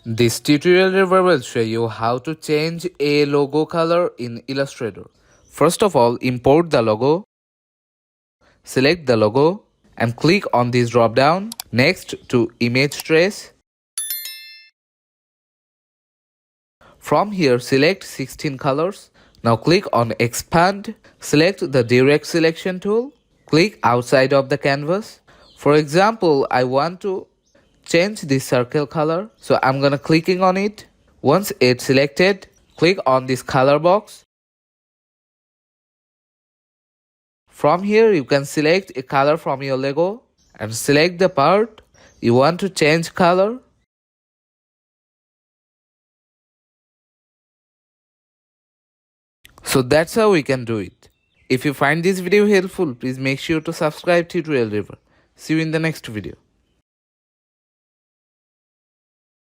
This tutorial river will show you how to change a logo color in Illustrator. First of all, import the logo, select the logo and click on this drop down. Next to image trace. From here select 16 colors. Now click on expand, select the direct selection tool, click outside of the canvas. For example, I want to change this circle color, so I'm gonna clicking on it. Once it's selected, click on this color box. From here you can select a color from your logo and select the part you want to change color. So that's how we can do it. If you find this video helpful, please make sure to subscribe Tutorial River. See you in the next video.